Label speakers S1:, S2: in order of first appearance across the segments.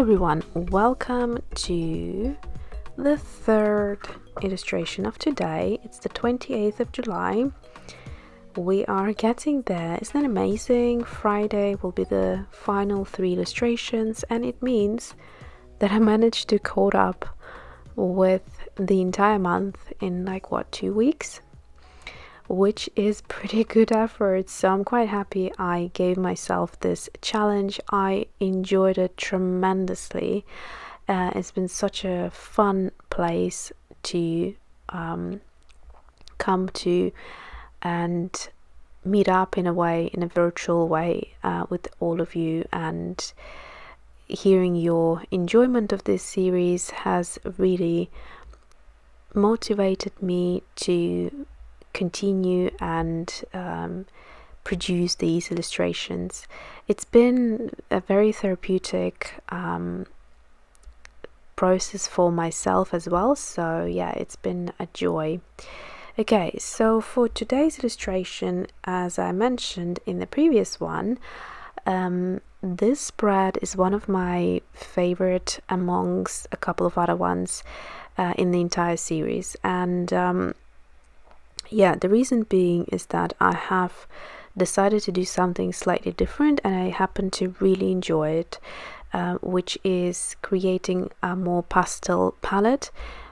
S1: everyone, welcome to the third illustration of today. It's the 28th of July. We are getting there. Isn't that amazing? Friday will be the final 3 illustrations, and it means that I managed to caught up with the entire month in 2 weeks, which is pretty good effort. So I'm quite happy I gave myself this challenge. I enjoyed it tremendously. It's been such a fun place to come to and meet up in a virtual way with all of you, and hearing your enjoyment of this series has really motivated me to continue and produce these illustrations. It's been a very therapeutic process for myself as well, so yeah, it's been a joy. Okay, so for today's illustration, as I mentioned in the previous one, this spread is one of my favorite amongst a couple of other ones in the entire series, and yeah, the reason being is that I have decided to do something slightly different, and I happen to really enjoy it, which is creating a more pastel palette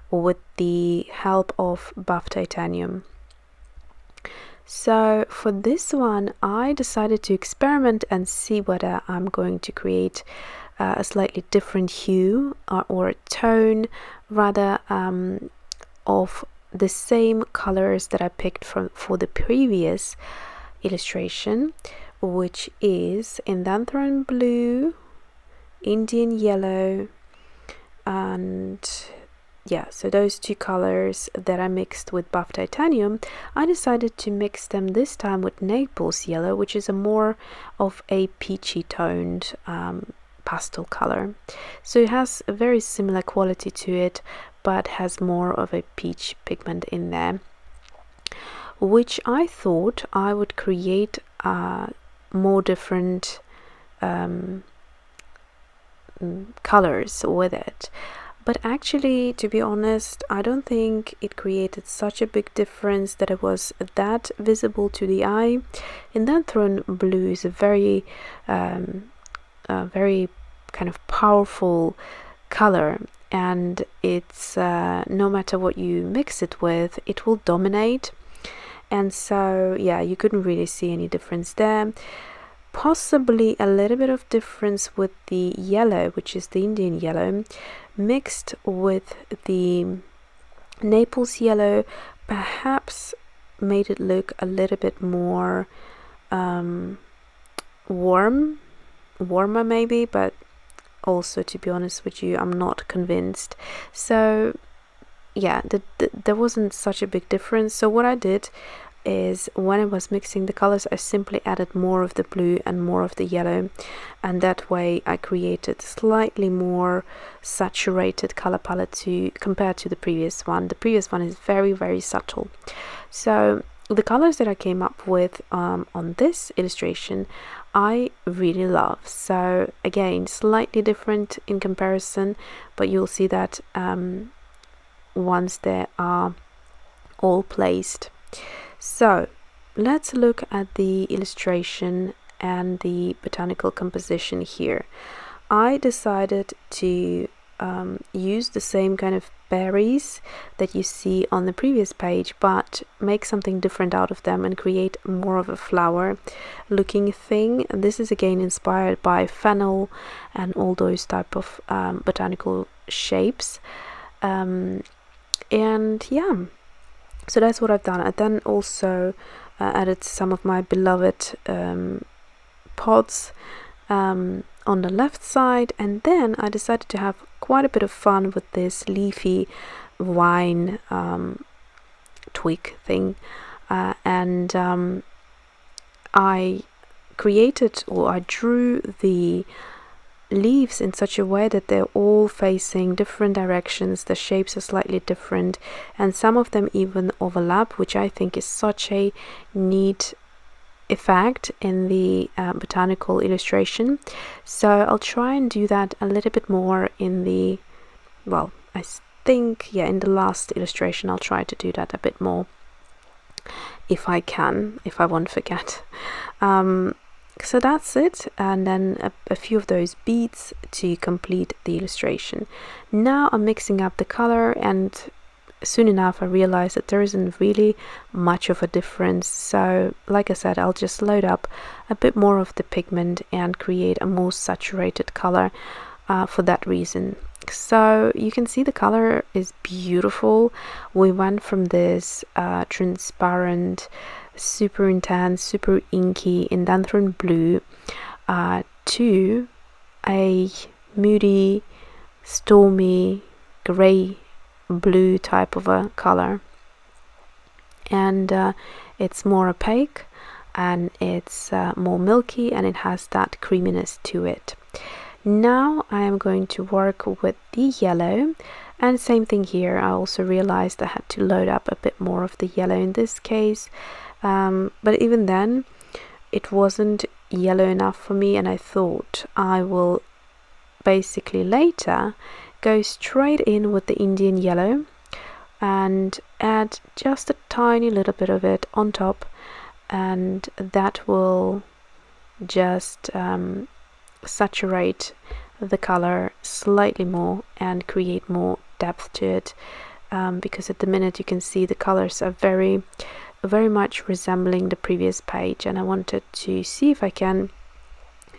S1: with the help of buff titanium. So for this one, I decided to experiment and see whether I'm going to create a slightly different hue or a tone rather of the same colors that I picked for the previous illustration, which is Indanthrone blue, Indian yellow, and yeah, so those 2 colors that I mixed with buff titanium. I decided to mix them this time with Naples yellow, which is a more of a peachy toned pastel color. So it has a very similar quality to it, but has more of a peach pigment in there, which I thought I would create more different colors with it. But actually, to be honest, I don't think it created such a big difference that it was that visible to the eye. Indanthrone blue is a very kind of powerful color, and it's no matter what you mix it with, it will dominate. And so yeah, you couldn't really see any difference there. Possibly a little bit of difference with the yellow, which is the Indian yellow, mixed with the Naples yellow, perhaps made it look a little bit more warmer maybe, but also, to be honest with you, I'm not convinced. So yeah, there wasn't such a big difference. So what I did is, when I was mixing the colors, I simply added more of the blue and more of the yellow, and that way I created slightly more saturated color palette compared to the previous one. The previous one is very subtle. So the colors that I came up with on this illustration, I really love. So again, slightly different in comparison, but you'll see that once they are all placed. So let's look at the illustration and the botanical composition here. I decided to use the same kind of berries that you see on the previous page, but make something different out of them and create more of a flower looking thing. And this is again inspired by fennel and all those type of botanical shapes. And yeah, so that's what I've done. I then also added some of my beloved pods on the left side, and then I decided to have quite a bit of fun with this leafy vine twig thing, and I created, or I drew the leaves in such a way that they're all facing different directions. The shapes are slightly different, and some of them even overlap, which I think is such a neat effect in the botanical illustration, so I'll try and do that a little bit more in the, well, I think, yeah, in the last illustration I'll try to do that a bit more if I can, if I won't forget. So that's it, and then a few of those beads to complete the illustration. Now I'm mixing up the color, and soon enough I realized that there isn't really much of a difference, so like I said, I'll just load up a bit more of the pigment and create a more saturated color for that reason. So you can see the color is beautiful. We went from this transparent, super intense, super inky Indanthrone blue to a moody, stormy, grey blue type of a color, and it's more opaque, and it's more milky, and it has that creaminess to it. Now I am going to work with the yellow, and same thing here. I also realized I had to load up a bit more of the yellow in this case, but even then it wasn't yellow enough for me, and I thought I will basically later go straight in with the Indian yellow and add just a tiny little bit of it on top, and that will just saturate the color slightly more and create more depth to it, because at the minute you can see the colors are very much resembling the previous page, and I wanted to see if I can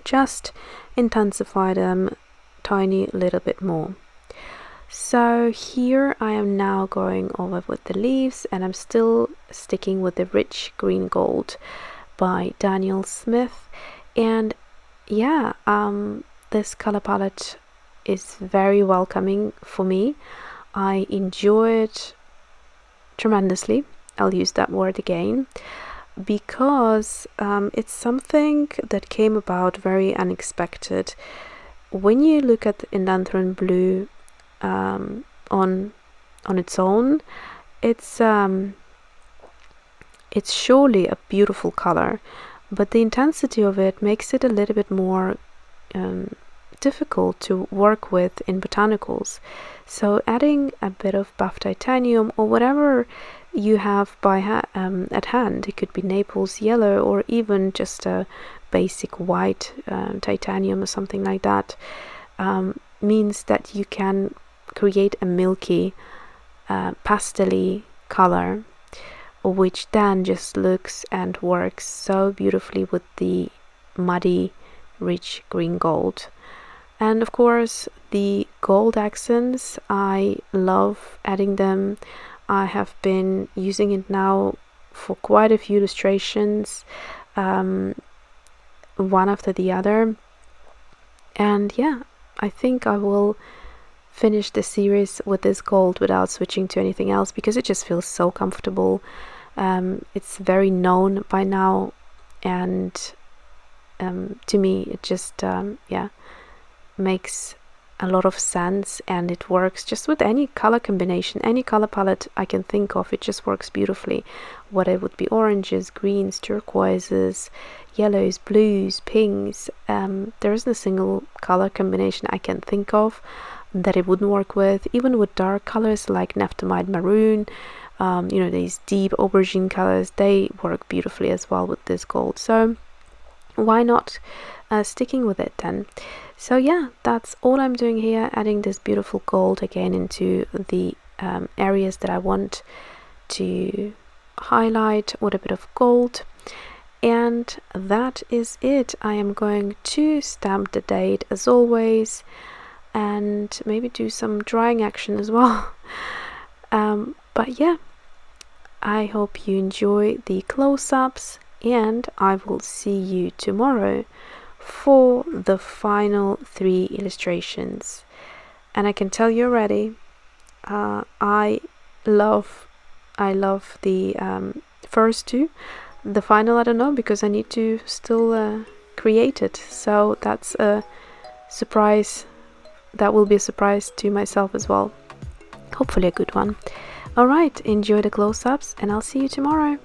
S1: just intensify them tiny little bit more. So here I am now going over with the leaves, and I'm still sticking with the rich green gold by Daniel Smith. And yeah, this color palette is very welcoming for me. I enjoy it tremendously. I'll use that word again, because it's something that came about very unexpected. When you look at Indanthrone blue on its own, it's surely a beautiful color, but the intensity of it makes it a little bit more difficult to work with in botanicals. So adding a bit of buff titanium or whatever you have by at hand, it could be Naples yellow or even just a basic white titanium or something like that, means that you can create a milky pastel-y color, which then just looks and works so beautifully with the muddy rich green gold. And of course the gold accents, I love adding them. I have been using it now for quite a few illustrations, one after the other, and yeah, I think I will finish the series with this gold without switching to anything else, because it just feels so comfortable. It's very known by now, and to me it just yeah, makes a lot of sense, and it works just with any color combination, any color palette I can think of. It just works beautifully, whether it would be oranges, greens, turquoises, yellows, blues, pinks. There isn't a single color combination I can think of that it wouldn't work with. Even with dark colors like Naphthalmide Maroon, you know, these deep aubergine colors, they work beautifully as well with this gold. So why not sticking with it then? So yeah, that's all I'm doing here, adding this beautiful gold again into the areas that I want to highlight with a bit of gold. And that is it. I am going to stamp the date as always, and maybe do some drying action as well. But yeah, I hope you enjoy the close-ups, and I will see you tomorrow for the final 3 illustrations. And I can tell you already, I love the first 2. The final, I don't know, because I need to still create it, so that's a surprise. That will be a surprise to myself as well, hopefully a good one. Alright, enjoy the close-ups, and I'll see you tomorrow.